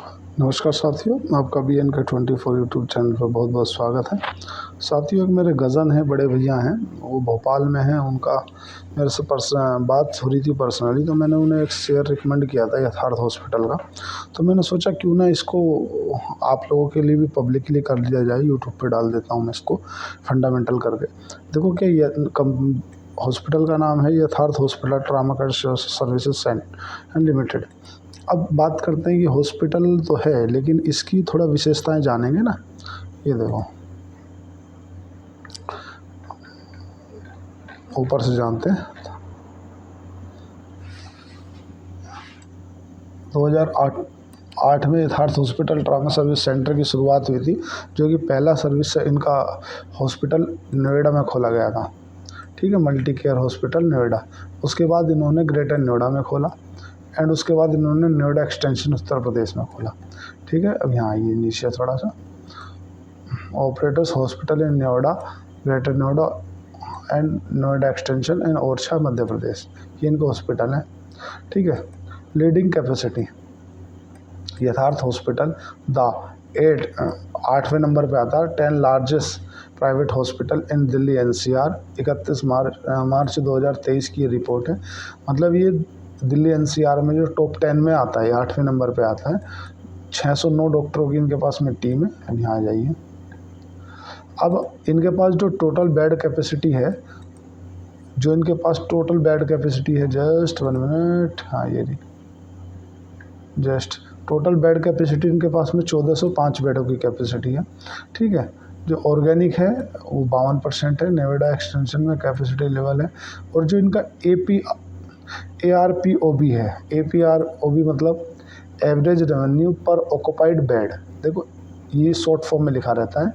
नमस्कार साथियों, आपका BNK24 यूट्यूब चैनल पर बहुत बहुत स्वागत है। साथियों, एक मेरे कज़न हैं, बड़े भैया हैं, वो भोपाल में हैं। उनका मेरे से बात हो रही थी पर्सनली, तो मैंने उन्हें एक शेयर रिकमेंड किया था यथार्थ हॉस्पिटल का। तो मैंने सोचा क्यों ना इसको आप लोगों के लिए भी पब्लिकली कर लिया जाए। यूट्यूब पर डाल देता हूँ मैं इसको फंडामेंटल करके। देखो क्या ये हॉस्पिटल का नाम है यथार्थ hospital trauma care services centre limited. अब बात करते हैं कि हॉस्पिटल तो है, लेकिन इसकी थोड़ा विशेषताएं जानेंगे ना। ये देखो, ऊपर से जानते हैं। 2008 में यथार्थ हॉस्पिटल ट्रामा सर्विस सेंटर की शुरुआत हुई थी, जो कि पहला सर्विस इनका हॉस्पिटल नोएडा में खोला गया था। ठीक है, मल्टी केयर हॉस्पिटल नोएडा। उसके बाद इन्होंने ग्रेटर नोएडा में खोला, एंड उसके बाद इन्होंने नोएडा एक्सटेंशन उत्तर प्रदेश में खोला। ठीक है, अब यहाँ ये नीचे थोड़ा सा operators hospital in Noida, greater Noida and Noida extension in Orchha Madhya Pradesh, ये इनका हॉस्पिटल है। ठीक है, leading capacity Yatharth hospital the 8वें नंबर पे आता है 10 largest private hospital in Delhi NCR। 31 मार्च 2023 की रिपोर्ट है। मतलब ये दिल्ली NCR में जो टॉप 10 में आता है, 8वें नंबर पे आता है। 609 डॉक्टरों की इनके पास में टीम है। अब यहाँ आ जाइए। अब इनके पास जो टोटल बेड कैपेसिटी है, जो इनके पास टोटल बेड कैपेसिटी है, जस्ट 1 मिनट, हाँ ये रही, जस्ट टोटल बेड कैपेसिटी इनके पास में 1405 बेडों की कैपेसिटी है। ठीक है, जो ऑर्गेनिक है वो 52% है। नोएडा एक्सटेंशन में कैपेसिटी लेवल है। और जो इनका ARPOB है, ARPOB मतलब एवरेज रेवेन्यू पर ऑक्युपाइड बेड। देखो ये शॉर्ट फॉर्म में लिखा रहता है,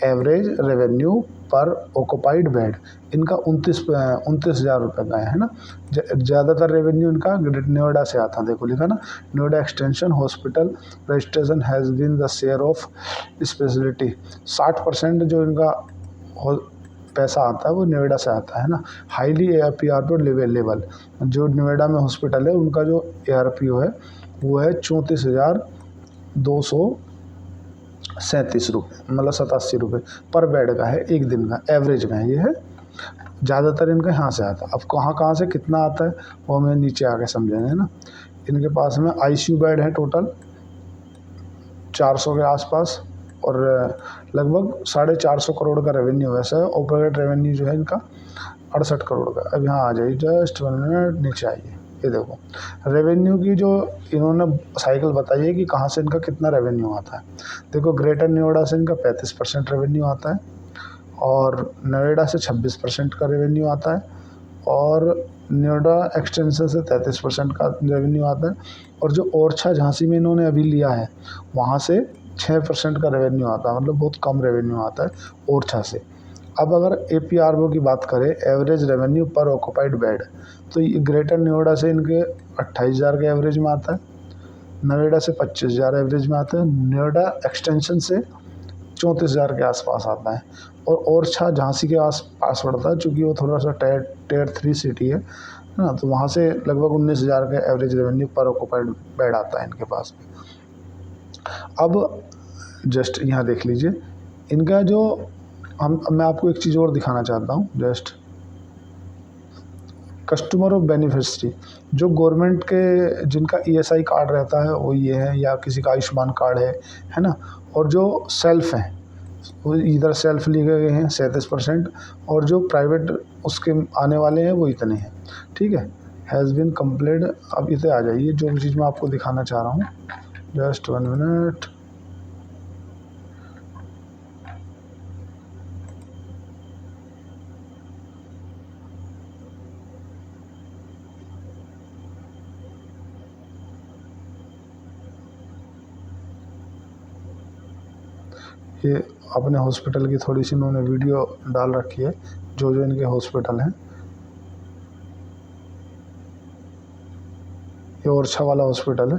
एवरेज रेवेन्यू पर ऑक्युपाइड बेड। इनका 29,000 रुपये का है ना। ज़्यादातर रेवेन्यू इनका नोएडा से आता है। देखो लिखा ना, Noida extension hospital registration has been the share of speciality. 60% जो इनका पैसा आता है वो नोएडा से आता है ना। हाईली ARPO लेवल, जो नोएडा में हॉस्पिटल है उनका जो ARPO है वो है 34,237 रुपये, मतलब 87 रुपये पर बेड का है, एक दिन का एवरेज का है ये है। ज़्यादातर इनका यहाँ से आता है। अब कहाँ से कितना आता है वो हमें नीचे आके समझेंगे ना। इनके पास में ICU बेड है टोटल 400 के आसपास, और लगभग 450 करोड़ का रेवेन्यू वैसा है। ऑपरेट रेवेन्यू जो है इनका 68 करोड़ का। अब यहाँ आ जाइए, जस्ट 1 मिनट नीचे आइए। ये देखो रेवेन्यू की जो इन्होंने साइकिल बताई है कि कहाँ से इनका कितना रेवेन्यू आता है। देखो ग्रेटर नोएडा से इनका 35% रेवेन्यू आता है, और नोएडा से 26% का रेवेन्यू आता है, और नोएडा एक्सटेंशन से 33% का रेवेन्यू आता है, और जो ओरछा झांसी में इन्होंने अभी लिया है वहाँ से 6% का रेवेन्यू आता है। मतलब बहुत कम रेवेन्यू आता है ओरछा से। अब अगर ARPO की बात करें, एवरेज रेवेन्यू पर ऑक्युपाइड बेड, तो ये ग्रेटर नोएडा से इनके 28,000 के एवरेज में आता है, नोएडा से 25,000 एवरेज में आता है, नोएडा एक्सटेंशन से 34,000 के आसपास आता है, और ओरछा झांसी के आस पास पड़ता है, चूँकि वो थोड़ा सा टेयर 3 सिटी है ना, तो वहाँ से लगभग 19,000 का एवरेज रेवेन्यू पर ऑक्युपाइड बेड आता है इनके पास। अब जस्ट यहाँ देख लीजिए इनका जो मैं आपको एक चीज़ और दिखाना चाहता हूँ। जस्ट कस्टमर ऑफ बेनिफिशरी, जो गवर्नमेंट के जिनका ESI कार्ड रहता है वो ये है, या किसी का आयुष्मान कार्ड है ना। और जो सेल्फ हैं वो इधर सेल्फ लिखे गए हैं 37%, और जो प्राइवेट उसके आने वाले हैं वो इतने हैं। ठीक है, हैज़ बीन कंप्लीट। अब इसे आ जाइए, जो चीज़ मैं आपको दिखाना चाह रहा हूँ, जस्ट 1 मिनट। ये अपने हॉस्पिटल की थोड़ी सी इन्होंने वीडियो डाल रखी है, जो इनके हॉस्पिटल हैं। ये ओरछा वाला हॉस्पिटल है।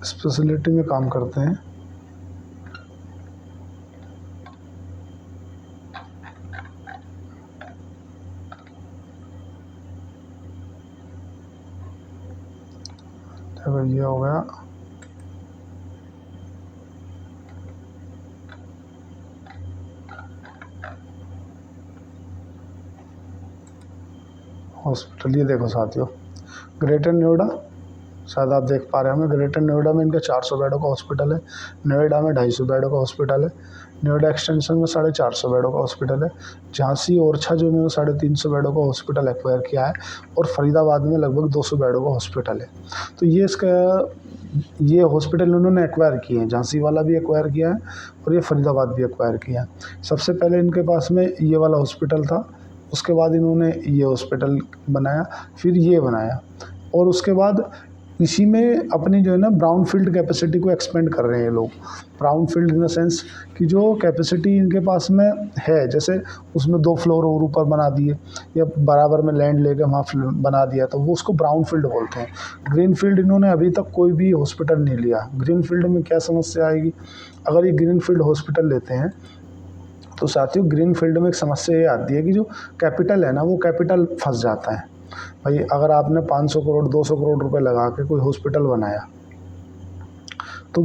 स्पेशलिटी में काम करते हैं। ये हो गया। हॉस्पिटल, ये देखो साथियों, ग्रेटर नोएडा, शायद आप देख पा रहे होंगे, ग्रेटर नोएडा में इनका 400 बेडों का हॉस्पिटल है, नोएडा में 250 बेडों का हॉस्पिटल है, नोएडा एक्सटेंशन में 450 बेडों का हॉस्पिटल है, झांसी ओरछा जो इन्होंने 350 बेडों का हॉस्पिटल एक्वायर किया है, और फरीदाबाद में लगभग 200 बेडों का हॉस्पिटल है। तो ये हॉस्पिटल उन्होंने एक्वायर किए हैं, झांसी वाला भी एक्वायर किया है और ये फरीदाबाद भी एक्वायर किया है। सबसे पहले इनके पास में ये वाला हॉस्पिटल था, उसके बाद इन्होंने ये हॉस्पिटल बनाया, फिर ये बनाया, और उसके बाद इसी में अपनी जो है ना ब्राउन फील्ड कैपेसिटी को एक्सपेंड कर रहे हैं ये लोग। Brown field in the sense कि जो कैपेसिटी इनके पास में है, जैसे उसमें 2 फ्लोर और ऊपर बना दिए या बराबर में लैंड लेके वहाँ बना दिया, तो वो उसको ब्राउन फील्ड बोलते हैं। ग्रीन फील्ड इन्होंने अभी तक कोई भी हॉस्पिटल नहीं लिया। ग्रीन फील्ड में क्या समस्या आएगी, अगर ये ग्रीन फील्ड हॉस्पिटल लेते हैं तो साथियों ग्रीन फील्ड में एक समस्या ये आती है कि जो कैपिटल है ना, वो कैपिटल फंस जाता है। भाई अगर आपने 500 करोड़ 200 करोड़ रुपए लगा के कोई हॉस्पिटल बनाया, तो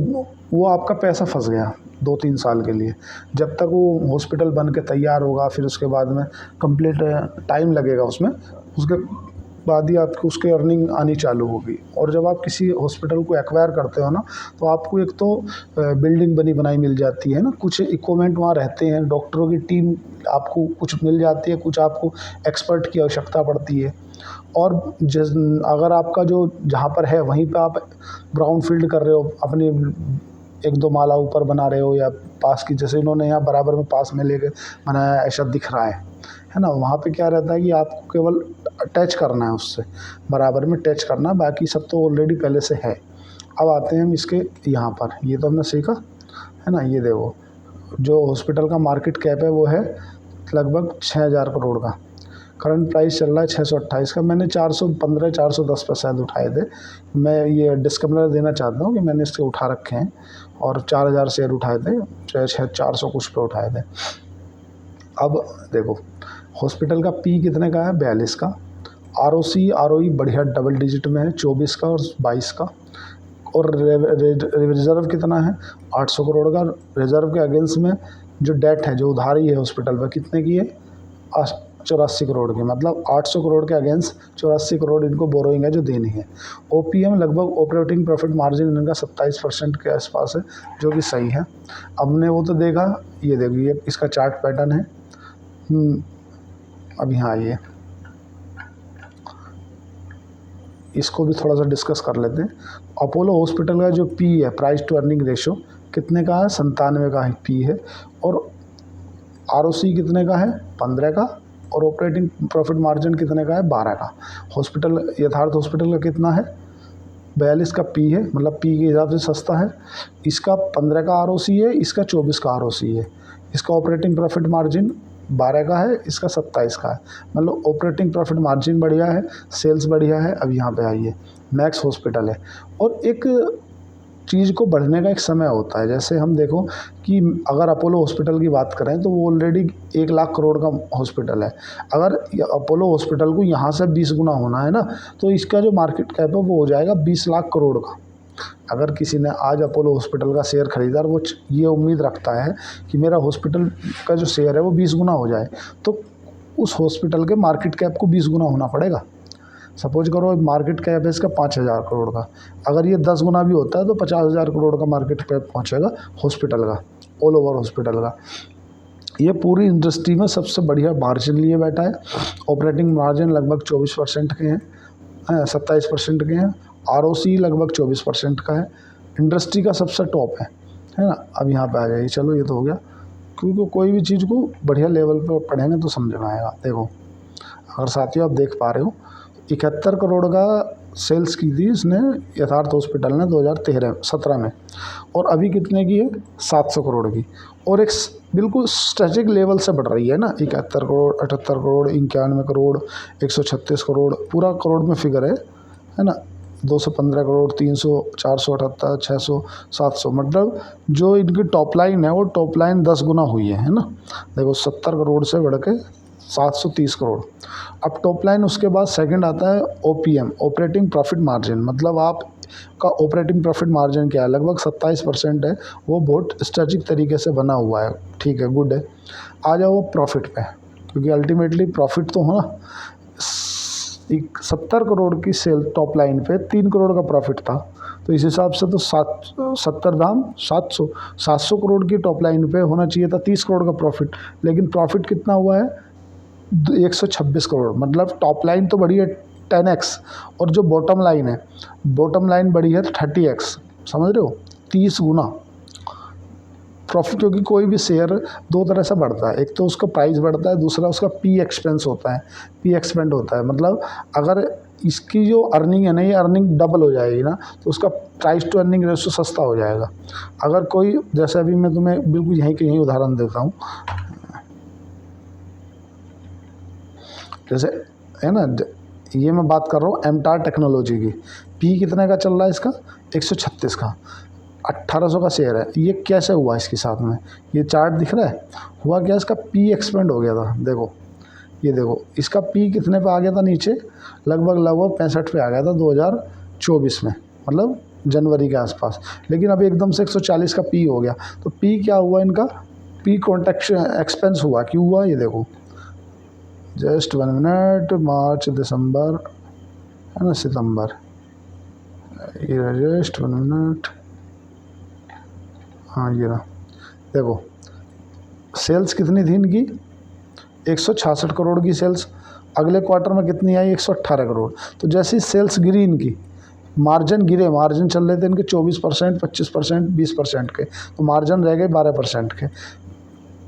वो आपका पैसा फंस गया 2-3 साल के लिए। जब तक वो हॉस्पिटल बन के तैयार होगा, फिर उसके बाद में कंप्लीट टाइम लगेगा उसमें, उसके बाद ही आपको उसकी अर्निंग आनी चालू होगी। और जब आप किसी हॉस्पिटल को एक्वायर करते हो ना, तो आपको एक तो बिल्डिंग बनी बनाई मिल जाती है ना, कुछ इक्विपमेंट वहाँ रहते हैं, डॉक्टरों की टीम आपको कुछ मिल जाती है, कुछ आपको एक्सपर्ट की आवश्यकता पड़ती है। और अगर आपका जो जहाँ पर है वहीं पे आप ब्राउन फील्ड कर रहे हो, अपनी 1-2 माला ऊपर बना रहे हो, या पास की, जैसे इन्होंने यहाँ बराबर में पास में लेके बनाया, ऐसा दिख रहा है ना। वहाँ पे क्या रहता है कि आपको केवल टच करना है, उससे बराबर में टच करना, बाकी सब तो ऑलरेडी पहले से है। अब आते हैं हम इसके यहाँ पर, ये तो हमने सीखा है ना। ये देखो जो हॉस्पिटल का मार्केट कैप है वो है लगभग 6000 करोड़ का। करंट प्राइस चल रहा है 628 का। मैंने 415 410 पर शायद उठाए थे। मैं ये डिस्क्लेमर देना चाहता हूँ कि मैंने इसके उठा रखे हैं, और 4000 शेयर उठाए थे, 400 कुछ पे उठाए थे। अब देखो हॉस्पिटल का पी कितने का है, 42 का। आरओई बढ़िया डबल डिजिट में है, 24 का और 22 का। और रिजर्व कितना है, 800 करोड़ का। रिजर्व के अगेंस्ट में जो डेट है, जो उधारी है हॉस्पिटल पर, कितने की है, 84 करोड़ की। मतलब 800 करोड़ के अगेंस्ट 84 करोड़ इनको बोरोइंग है जो देनी है। ओपीएम लगभग ऑपरेटिंग प्रॉफिट मार्जिन इनका 27% के आसपास है, जो कि सही है। हमने वो तो देखा, ये देखिए इसका चार्ट पैटर्न है। अब यहाँ आइए, इसको भी थोड़ा सा डिस्कस कर लेते हैं। अपोलो हॉस्पिटल का जो पी है, प्राइस टू अर्निंग रेशो, कितने का है, 97 का पी है। और आरओसी कितने का है, 15 का। और ऑपरेटिंग प्रॉफिट मार्जिन कितने का है, 12 का। हॉस्पिटल यथार्थ हॉस्पिटल का कितना है, 42 का पी है, मतलब पी के हिसाब से सस्ता है। इसका 15 का आरओसी है, इसका 24 का आरओसी है। इसका ऑपरेटिंग प्रॉफिट मार्जिन 12 का है, इसका 27 का है। मतलब ऑपरेटिंग प्रॉफिट मार्जिन बढ़िया है, सेल्स बढ़िया है। अब यहाँ पे आइए, मैक्स हॉस्पिटल है। और एक चीज़ को बढ़ने का एक समय होता है। जैसे हम देखो कि अगर अपोलो हॉस्पिटल की बात करें तो वो ऑलरेडी 1 लाख करोड़ का हॉस्पिटल है। अगर अपोलो हॉस्पिटल को यहाँ से 20 गुना होना है ना, तो इसका जो मार्केट कैप है वो हो जाएगा 20 लाख करोड़ का। अगर किसी ने आज अपोलो हॉस्पिटल का शेयर खरीदा और वो ये उम्मीद रखता है कि मेरा हॉस्पिटल का जो शेयर है वो 20 गुना हो जाए, तो उस हॉस्पिटल के मार्केट कैप को 20 गुना होना पड़ेगा। सपोज करो मार्केट कैप है इसका 5000 करोड़ का, अगर ये 10 गुना भी होता है तो 50,000 करोड़ का मार्केट कैप पहुंचेगा हॉस्पिटल का, ऑल ओवर हॉस्पिटल का। ये पूरी इंडस्ट्री में सबसे बढ़िया मार्जिन लिए बैठा है। ऑपरेटिंग मार्जिन लगभग 24% के हैं, 27% के हैं। आरओसी लगभग 24% का है। इंडस्ट्री का सबसे टॉप है ना। अब यहाँ पे आ जाइए, चलो ये तो हो गया, क्योंकि कोई भी चीज़ को बढ़िया लेवल पर पढ़ेंगे तो समझ में आएगा। देखो अगर साथियों आप देख पा रहे हो, 71 करोड़ का सेल्स की थी इसने यथार्थ हॉस्पिटल ने 2017 में, और अभी कितने की है, 700 करोड़ की। और एक बिल्कुल स्ट्रेटेजिक लेवल से बढ़ रही है ना, 71 करोड़, 78 करोड़, 91 करोड़, 136 करोड़, पूरा करोड़ में फिगर है ना। 215 करोड़, 300, 478, 600, 700, मतलब जो इनकी टॉप लाइन है वो टॉप लाइन 10 गुना हुई है ना। देखो 70 करोड़ से बढ़ के 730 करोड़। अब टॉप लाइन, उसके बाद सेकंड आता है ओपीएम, ऑपरेटिंग प्रॉफिट मार्जिन। मतलब आप का ऑपरेटिंग प्रॉफिट मार्जिन क्या है, लगभग 27% है। वो बहुत स्ट्रेटजिक तरीके से बना हुआ है, ठीक है, गुड है। आ जाओ वो प्रॉफिट पे, क्योंकि अल्टीमेटली प्रॉफिट तो हो ना। 70 करोड़ की सेल टॉप लाइन पे 3 करोड़ का प्रॉफिट था, तो इस हिसाब से तो 70 दाम 700 करोड़ की टॉप लाइन पे होना चाहिए था 30 करोड़ का प्रॉफिट। लेकिन प्रॉफिट कितना हुआ है, 126 करोड़। मतलब टॉप लाइन तो बढ़ी है 10x, और जो बॉटम लाइन है, बॉटम लाइन बढ़ी है 30x। समझ रहे हो, 30 गुना प्रॉफिट। क्योंकि कोई भी शेयर दो तरह से बढ़ता है, एक तो उसका प्राइस बढ़ता है, दूसरा उसका पी एक्सपेंस होता है, पी एक्सपेंड होता है। मतलब अगर इसकी जो अर्निंग है ना, ये अर्निंग डबल हो जाएगी ना, तो उसका प्राइस टू अर्निंग रेशो सस्ता हो जाएगा। अगर कोई, जैसे अभी मैं तुम्हें बिल्कुल यहीं के यहीं उदाहरण देता हूँ, जैसे है ना, ये मैं बात कर रहा हूँ एमटार टेक्नोलॉजी की। पी कितने का चल रहा है इसका, 136 का, 1800 का शेयर है। ये कैसे हुआ इसके साथ में, ये चार्ट दिख रहा है, हुआ क्या, इसका पी एक्सपेंड हो गया था। देखो, ये देखो, इसका पी कितने पे आ गया था नीचे, लगभग 65 पे आ गया था 2024 में, मतलब जनवरी के आसपास। लेकिन अभी एकदम से 140 का पी हो गया। तो पी क्या हुआ इनका, पी कॉन्ट्रैक्शन एक्सपेंस हुआ। क्यों हुआ, ये देखो, जस्ट 1 मिनट, मार्च दिसंबर है ना, सितंबर, ये जस्ट 1 मिनट, हाँ ये रहा। देखो सेल्स कितनी थी इनकी, 166 करोड़ की सेल्स। अगले क्वार्टर में कितनी आई, 118 करोड़। तो जैसी सेल्स गिरी इनकी, मार्जिन गिरे, मार्जिन चल रहे थे इनके 24%, 25%, 20% के, तो मार्जिन रह गए 12% के।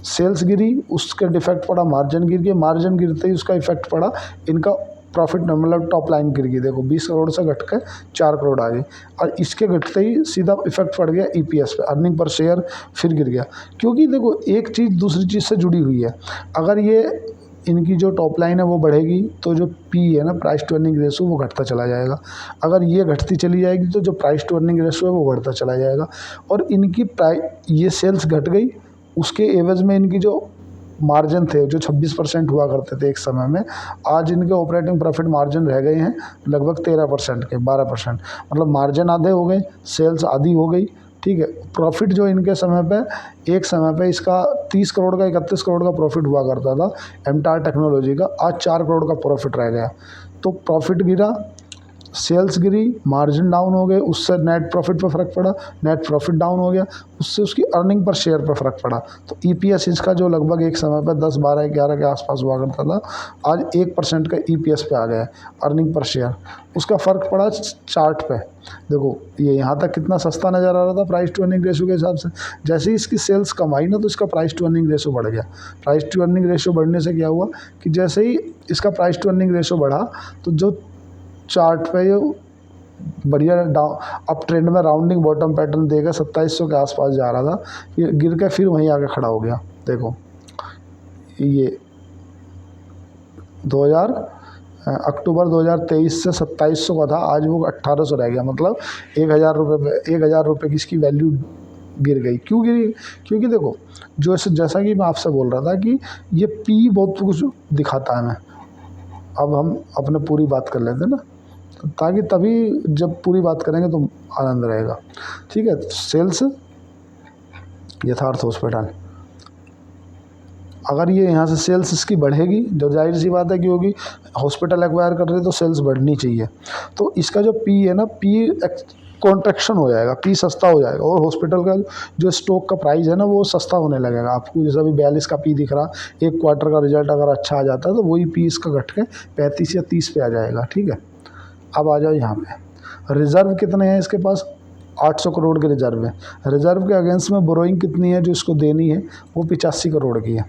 सेल्स गिरी, उसके डिफेक्ट पड़ा, मार्जिन गिर गया, मार्जिन गिरते ही उसका इफेक्ट पड़ा इनका प्रॉफिट में, मतलब टॉप लाइन गिर गई। देखो 20 करोड़ से घट के 4 करोड़ आ गई, और इसके घटते ही सीधा इफेक्ट पड़ गया ईपीएस पे, अर्निंग पर शेयर फिर गिर गया। क्योंकि देखो एक चीज़ दूसरी चीज़ से जुड़ी हुई है। अगर ये इनकी जो टॉप लाइन है वो बढ़ेगी, तो जो पी है ना, प्राइस टू अर्निंग रेशो, वो घटता चला जाएगा। अगर ये घटती चली जाएगी तो जो प्राइस टू अर्निंग रेशो है वो बढ़ता चला जाएगा। और इनकी ये सेल्स घट गई, उसके एवज में इनकी जो मार्जिन थे, जो 26% हुआ करते थे एक समय में, आज इनके ऑपरेटिंग प्रॉफिट मार्जिन रह गए हैं लगभग 13% के, 12%। मतलब मार्जिन आधे हो गए, सेल्स आधी हो गई, ठीक है। प्रॉफिट जो इनके समय पे, एक समय पे इसका 30 करोड़ का, 31 करोड़ का प्रॉफिट हुआ करता था एमटार टेक्नोलॉजी का, आज 4 करोड़ का प्रॉफिट रह गया। तो प्रॉफिट गिरा, सेल्स गिरी, मार्जिन डाउन हो गए, उससे नेट प्रॉफिट पर फ़र्क पड़ा, नेट प्रॉफिट डाउन हो गया, उससे उसकी अर्निंग पर शेयर पर फ़र्क पड़ा। तो ईपीएस इसका जो लगभग एक समय पर 10, 12, 11 के आसपास हुआ करता था, आज 1% का ईपीएस पे आ गया है, अर्निंग पर शेयर। उसका फ़र्क पड़ा चार्ट पे। देखो ये यहाँ तक कितना सस्ता नज़र आ रहा था प्राइस टू अर्निंग रेशो के हिसाब से। जैसे ही इसकी सेल्स कम आई ना, तो इसका प्राइस टू अर्निंग रेशो बढ़ गया। प्राइस टू अर्निंग रेशो बढ़ने से क्या हुआ कि जैसे ही इसका प्राइस टू अर्निंग रेशो बढ़ा, तो जो चार्ट पे ये बढ़िया डाउन अप ट्रेंड में राउंडिंग बॉटम पैटर्न देगा, 2700 के आसपास जा रहा था, ये गिर के फिर वहीं आके खड़ा हो गया। देखो ये 2000 अक्टूबर 2023 से 2700 का था, आज वो 1800 रह गया। मतलब 1000 रुपये पे, 1000 रुपये की इसकी वैल्यू गिर गई। क्यों गिरी, क्योंकि देखो जो जैसा कि मैं आपसे बोल रहा था कि ये पी बहुत कुछ दिखाता है। मैं अब हम अपने पूरी बात कर लेते हैं ना, ताकि तभी जब पूरी बात करेंगे तो आनंद रहेगा, ठीक है। सेल्स यथार्थ हॉस्पिटल, अगर ये यहाँ से सेल्स इसकी बढ़ेगी, जो जाहिर सी बात है कि होगी, हॉस्पिटल एक्वायर कर रहे तो सेल्स बढ़नी चाहिए। तो इसका जो पी है ना, पी कॉन्ट्रैक्शन हो जाएगा, पी सस्ता हो जाएगा, और हॉस्पिटल का जो स्टॉक का प्राइस है ना, वो सस्ता होने लगेगा आपको। जैसे अभी 42 का पी दिख रहा, एक क्वार्टर का रिजल्ट अगर अच्छा आ जाता है तो वही पी इसका घट के 35 या 30 पे आ जाएगा, ठीक है। अब आ जाओ यहाँ पे, रिज़र्व कितने हैं इसके पास, 800 करोड़ के रिजर्व है। रिजर्व के अगेंस्ट में बोरोइंग कितनी है जो इसको देनी है, वो 85 करोड़ की है।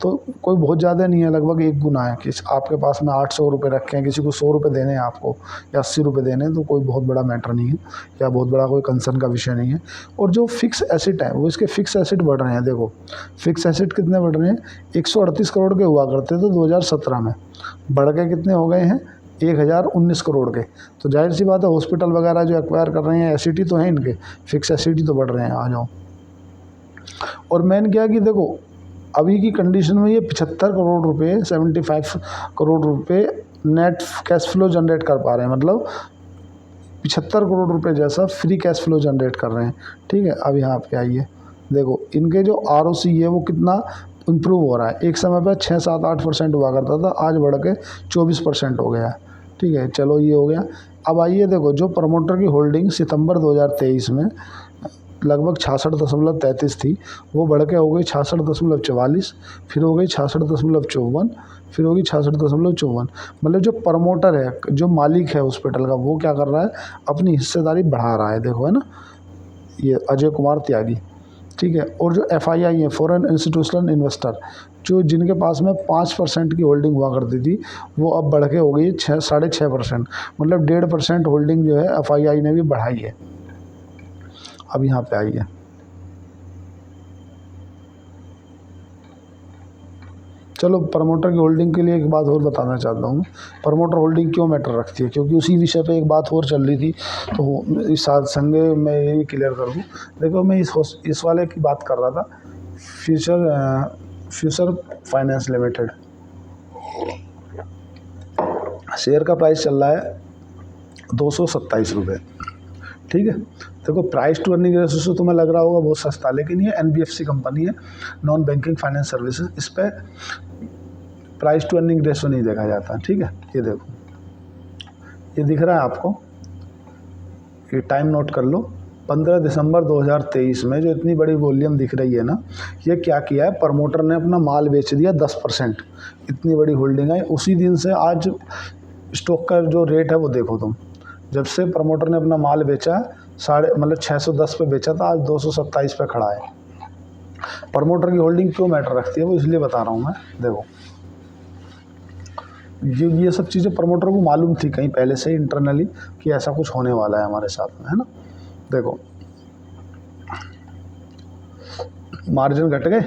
तो कोई बहुत ज़्यादा नहीं है, लगभग 1 गुना है। कि आपके पास में 800 रुपये रखे हैं, किसी को 100 रुपये देने हैं आपको, या 80 रुपये देने हैं, तो कोई बहुत बड़ा मैटर नहीं है, या बहुत बड़ा कोई कंसर्न का विषय नहीं है। और जो फिक्स एसेट है, वो इसके फिक्स एसेट बढ़ रहे हैं। देखो फिक्स एसेट कितने बढ़ रहे हैं, 138 करोड़ के हुआ करते थे 2017 में, बढ़ के कितने हो गए हैं, 1019 करोड़ के। तो जाहिर सी बात है, हॉस्पिटल वगैरह जो एक्वायर कर रहे हैं, एसिटी तो है इनके, फिक्स एसिटी तो बढ़ रहे हैं। आ जाओ, और मेन क्या कि देखो अभी की कंडीशन में ये 75 करोड़ रुपए, 75 करोड़ रुपए नेट कैश फ्लो जनरेट कर पा रहे हैं। मतलब करोड़ रुपए जैसा फ्री कैश फ्लो जनरेट कर रहे हैं। ठीक है, अब यहाँ पे आइए, देखो इनके जो ROC है वो कितना इम्प्रूव हो रहा है। एक समय पर 6-7-8% हुआ करता था, आज बढ़ के 24% हो गया है। ठीक है, चलो ये हो गया। अब आइए देखो, जो प्रमोटर की होल्डिंग सितंबर 2023 में लगभग 66.33 थी, वो बढ़ के हो गई 66.44, फिर हो गई 66.54, फिर होगी 66.54। मतलब जो प्रमोटर है, जो मालिक है हॉस्पिटल का, वो क्या कर रहा है, अपनी हिस्सेदारी बढ़ा रहा है। देखो है ना, ये अजय कुमार त्यागी। ठीक है, और जो FII है, फॉरेन इंस्टीट्यूशनल इन्वेस्टर, जो जिनके पास में 5% की होल्डिंग हुआ करती थी, वो अब बढ़ के हो गई 6.5%। मतलब 1.5% होल्डिंग जो है FII ने भी बढ़ाई है। अब यहाँ पे आइए, चलो प्रमोटर की होल्डिंग के लिए एक बात और बताना चाहता हूँ। प्रमोटर होल्डिंग क्यों मैटर रखती है, क्योंकि उसी विषय पे एक बात और चल रही थी, तो इस साथ संगे मैं ये भी क्लियर कर दूँ। देखो मैं इस वाले की बात कर रहा था, फ्यूचर फाइनेंस लिमिटेड। शेयर का प्राइस चल रहा है 227 रुपये। ठीक है, देखो प्राइस टू अर्निंग रेशियो से तुम्हें लग रहा होगा बहुत सस्ता, लेकिन ये NBFC कंपनी है, नॉन बैंकिंग फाइनेंस सर्विसेज। इस पर प्राइस टू अर्निंग रेशियो नहीं देखा जाता। ठीक है, ये देखो, ये दिख रहा है आपको, ये टाइम नोट कर लो। 15 दिसंबर 2023 में जो इतनी बड़ी वॉल्यूम दिख रही है ना, ये क्या किया है, प्रमोटर ने अपना माल बेच दिया 10%। इतनी बड़ी होल्डिंग है, उसी दिन से आज स्टॉक का जो रेट है वो देखो तुम, जब से प्रमोटर ने अपना माल बेचा, 610 पे बेचा था, आज 227 पे खड़ा है। प्रमोटर की होल्डिंग क्यों मैटर रखती है, वो इसलिए बता रहा हूँ मैं। देखो ये सब चीज़ें प्रमोटर को मालूम थी कहीं पहले से इंटरनली कि ऐसा कुछ होने वाला है हमारे साथ में, है ना। देखो मार्जिन घट गए,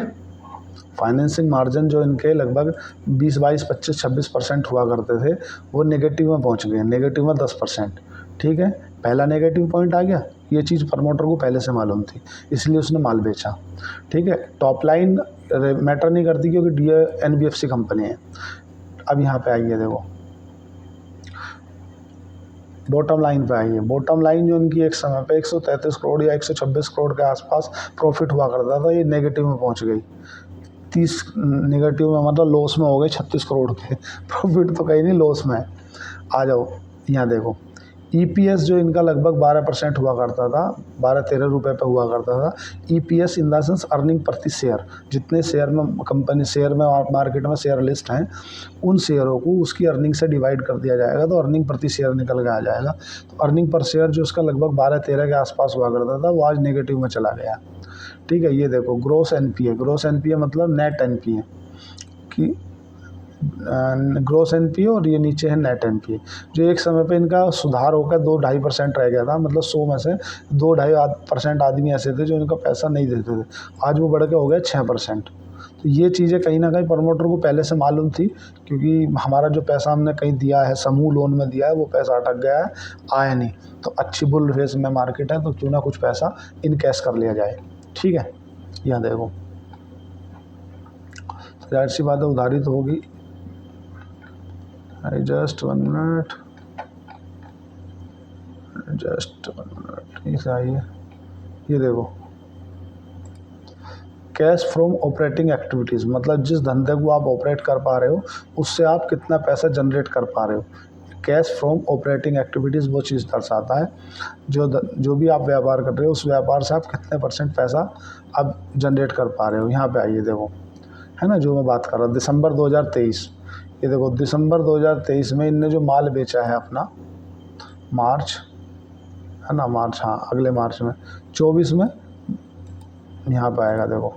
फाइनेंसिंग मार्जिन जो इनके लगभग 20, 22, 25, 26% हुआ करते थे, वो नेगेटिव में पहुंच गए, नेगेटिव में 10%। ठीक है, पहला नेगेटिव पॉइंट आ गया। ये चीज़ प्रमोटर को पहले से मालूम थी, इसलिए उसने माल बेचा। ठीक है, टॉप लाइन मैटर नहीं करती क्योंकि ये NBFC कंपनी है। अब यहाँ पे आइए, देखो बॉटम लाइन पे आइए। बॉटम लाइन जो इनकी एक समय पे 133 करोड़ या 126 करोड़ के आसपास प्रॉफिट हुआ करता था, ये नेगेटिव में पहुँच गई। 30 नेगेटिव में, मतलब लॉस में हो गए 36 करोड़ के। प्रॉफिट तो कहीं नहीं, लॉस में। आ जाओ यहाँ देखो, EPS जो इनका लगभग 12% हुआ करता था, 12-13 रुपये पे हुआ करता था। EPS in the sense earning प्रति शेयर, जितने शेयर में कंपनी शेयर में मार्केट में शेयर लिस्ट हैं, उन शेयरों को उसकी अर्निंग से डिवाइड कर दिया जाएगा, तो अर्निंग प्रति शेयर निकल के आ जाएगा। तो अर्निंग पर शेयर जो उसका लगभग 12-13 के आसपास हुआ करता था, वो आज नेगेटिव में चला गया। ठीक है, ये देखो ग्रॉस NPA, ग्रॉस NPA मतलब नेट NPA कि ग्रॉस NPA, और ये नीचे है नेट NPA, जो एक समय पे इनका सुधार होकर 2-2.5% रह गया था। मतलब 100 में से 2-2.5% आदमी ऐसे थे जो इनका पैसा नहीं देते थे, आज वो बढ़ के हो गया 6%। तो ये चीज़ें कहीं ना कहीं प्रमोटर को पहले से मालूम थी, क्योंकि हमारा जो पैसा हमने कहीं दिया है, समूह लोन में दिया है, वो पैसा अटक गया है, आया नहीं। तो अच्छी बुल फेस में मार्केट है, तो क्यों ना कुछ पैसा इन कैश कर लिया जाए। ठीक है, यहाँ देखो, जाहिर सी बात है उधारी तो होगी। जस्ट 1 मिनट, ठीक है। आइए, ये देखो कैश फ्रॉम ऑपरेटिंग एक्टिविटीज़, मतलब जिस धंधे को आप ऑपरेट कर पा रहे हो उससे आप कितना पैसा जनरेट कर पा रहे हो। कैश फ्रॉम ऑपरेटिंग एक्टिविटीज़ वो चीज़ दर्शाता है जो भी आप व्यापार कर रहे हो, उस व्यापार से आप कितने % पैसा आप जनरेट कर पा रहे हो। यहाँ पे आइए, देखो है ना, जो मैं बात कर रहा हूँ दिसंबर 2023, ये देखो दिसंबर 2023 में इनने जो माल बेचा है अपना, मार्च है ना, मार्च, हाँ अगले मार्च में 24 में, यहाँ पे आएगा देखो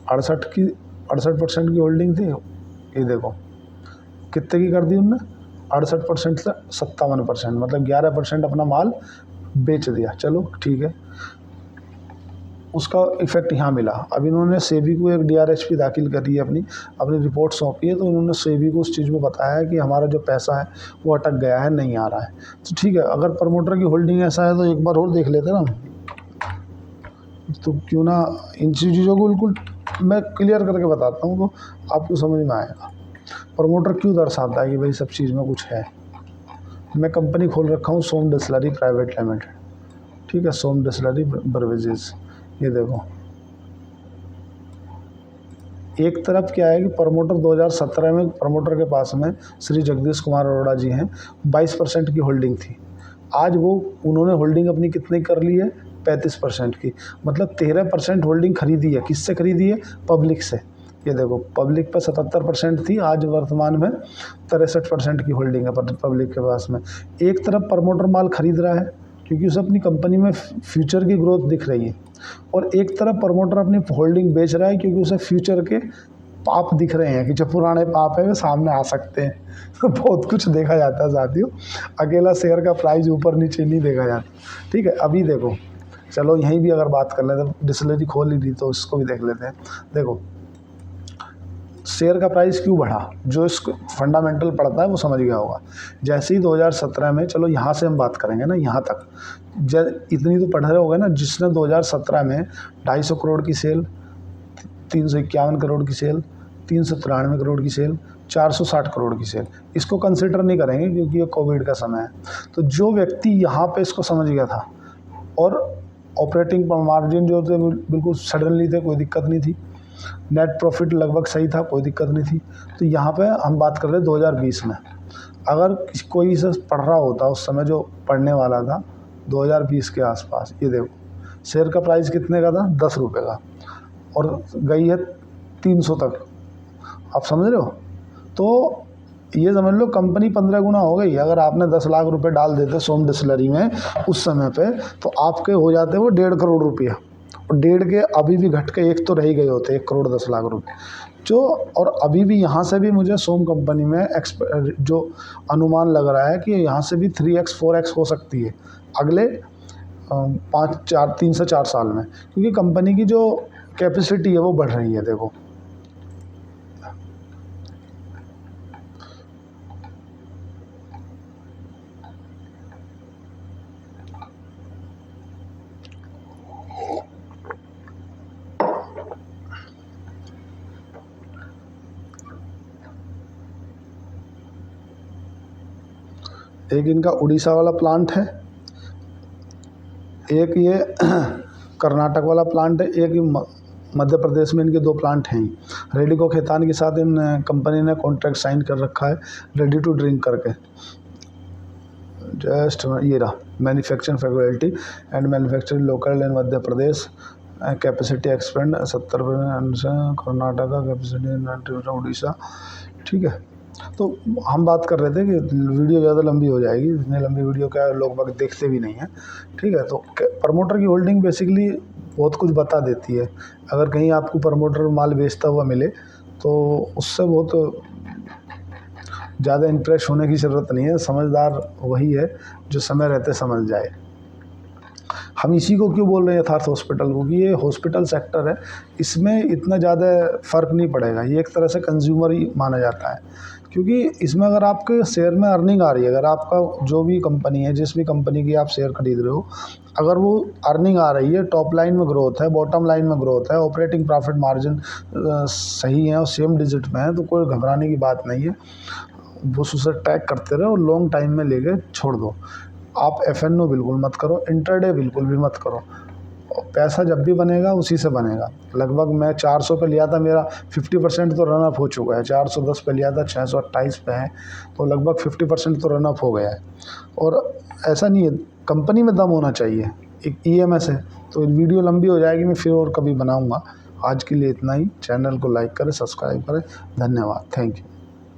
68% की होल्डिंग थी। ये देखो कितने की कर दी उनने, 68% से 57%, मतलब 11% अपना माल बेच दिया। चलो ठीक है, उसका इफेक्ट यहाँ मिला। अब इन्होंने सेबी को एक DRHP दाखिल करी है, अपनी रिपोर्ट सौंपी है, तो इन्होंने सेबी को उस चीज़ में बताया है कि हमारा जो पैसा है वो अटक गया है, नहीं आ रहा है। तो ठीक है, अगर प्रमोटर की होल्डिंग ऐसा है तो एक बार और देख लेते ना, तो क्यों ना इन चीज़ों को बिल्कुल मैं क्लियर करके बताता हूँ, तो आपको समझ में आएगा प्रमोटर क्यों दर्शाता है कि भाई सब चीज़ में कुछ है। मैं कंपनी खोल रखा हूँ सोम डिस्लरी प्राइवेट लिमिटेड, ठीक है, सोम डिस्लरी बर्वेजेस। ये देखो, एक तरफ क्या है कि प्रमोटर 2017 में प्रमोटर के पास में श्री जगदीश कुमार अरोड़ा जी हैं, 22% की होल्डिंग थी। आज वो उन्होंने होल्डिंग अपनी कितनी कर ली है, 35% की, मतलब 13% होल्डिंग खरीदी है। किससे खरीदी है, पब्लिक से। ये देखो, पब्लिक पर 77% थी, आज वर्तमान में 63% की होल्डिंग है पब्लिक के पास में। एक तरफ प्रमोटर माल खरीद रहा है क्योंकि उसे अपनी कंपनी में फ्यूचर की ग्रोथ दिख रही है, और एक तरफ प्रमोटर अपनी होल्डिंग बेच रहा है क्योंकि उसे फ्यूचर के पाप दिख रहे हैं कि जो पुराने पाप है वो सामने आ सकते हैं। तो बहुत कुछ देखा जाता है साथियों, अकेला शेयर का प्राइस ऊपर नीचे नहीं देखा जाता। ठीक है, अभी देखो, चलो यहीं भी अगर बात कर लेते हैं, डिस्टिलरी खोल ही ली तो इसको भी देख लेते हैं। देखो शेयर का प्राइस क्यों बढ़ा, जो इसको फंडामेंटल पढ़ता है वो समझ गया होगा। जैसे ही 2017 में, चलो यहाँ से हम बात करेंगे ना, यहाँ तक इतनी तो पढ़ रहे होगे ना, जिसने 2017 में 250 करोड़ की सेल, 351 करोड़ की सेल, 393 करोड़ की सेल, 460 करोड़ की सेल, इसको कंसिडर नहीं करेंगे क्योंकि ये कोविड का समय है। तो जो व्यक्ति यहाँ पे इसको समझ गया था, और ऑपरेटिंग मार्जिन जो थे बिल्कुल सडनली थे, कोई दिक्कत नहीं थी, नेट प्रॉफिट लगभग सही था, कोई दिक्कत नहीं थी। तो यहाँ पे हम बात कर रहे 2020 में, अगर कोई इसे पढ़ रहा होता उस समय, जो पढ़ने वाला था 2020 के आसपास, ये देखो शेयर का प्राइस कितने का था, 10 रुपये का, और गई है 300 तक। आप समझ रहे हो, तो ये समझ लो कंपनी 15 गुना हो गई। अगर आपने 10 लाख रुपए डाल देते सोम डिस्टिलरी में उस समय पे, तो आपके हो जाते वो 1.5 करोड़ रुपया, और 1.5 के अभी भी घट के 1 तो रह ही गए होते, 1 करोड़ 10 लाख रुपए जो। और अभी भी यहाँ से भी मुझे सोम कंपनी में जो अनुमान लग रहा है कि यहाँ से भी 3x 4x हो सकती है अगले 3 से 4 साल में, क्योंकि कंपनी की जो कैपेसिटी है वो बढ़ रही है। देखो एक इनका उड़ीसा वाला प्लांट है, एक ये कर्नाटक वाला प्लांट है, एक मध्य प्रदेश में इनके 2 प्लांट हैं। रेडिको खेतान के साथ इन कंपनी ने कॉन्ट्रैक्ट साइन कर रखा है, रेडी टू ड्रिंक करके। जस्ट ये रहा, manufacturing faculty and manufacturing local in Madhya Pradesh, capacity expand 70%, Karnataka capacity, Orissa. ठीक है, तो हम बात कर रहे थे कि वीडियो ज़्यादा लंबी हो जाएगी, इतनी लंबी वीडियो क्या लोग बाग देखते भी नहीं हैं। ठीक है, तो प्रमोटर की होल्डिंग बेसिकली बहुत कुछ बता देती है। अगर कहीं आपको प्रमोटर माल बेचता हुआ मिले तो उससे बहुत ज़्यादा इम्प्रेस होने की ज़रूरत नहीं है। समझदार वही है जो समय रहते समझ जाए। हम इसी को क्यों बोल रहे हैं यथार्थ हॉस्पिटल को, कि ये हॉस्पिटल सेक्टर है, इसमें इतना ज़्यादा फ़र्क नहीं पड़ेगा। ये एक तरह से कंज्यूमर ही माना जाता है, क्योंकि इसमें अगर आपके शेयर में अर्निंग आ रही है, अगर आपका जो भी कंपनी है, जिस भी कंपनी की आप शेयर खरीद रहे हो, अगर वो अर्निंग आ रही है, टॉप लाइन में ग्रोथ है, बॉटम लाइन में ग्रोथ है, ऑपरेटिंग प्रॉफिट मार्जिन सही है और सेम डिजिट में है, तो कोई घबराने की बात नहीं है। बस उसे ट्रैक करते रहो और लॉन्ग टाइम में लेके छोड़ दो। आप FNO बिल्कुल मत करो, इंटरडे बिल्कुल भी मत करो। पैसा जब भी बनेगा उसी से बनेगा। लगभग मैं 400 पे लिया था, मेरा 50% तो रनअप हो चुका है। 410 पे लिया था, 628 पे है, तो लगभग 50% तो रनअप हो गया है। और ऐसा नहीं है, कंपनी में दम होना चाहिए। एक EMS है, तो वीडियो लंबी हो जाएगी, मैं फिर और कभी बनाऊँगा। आज के लिए इतना ही। चैनल को लाइक करें, सब्सक्राइब करें। धन्यवाद, थैंक यू।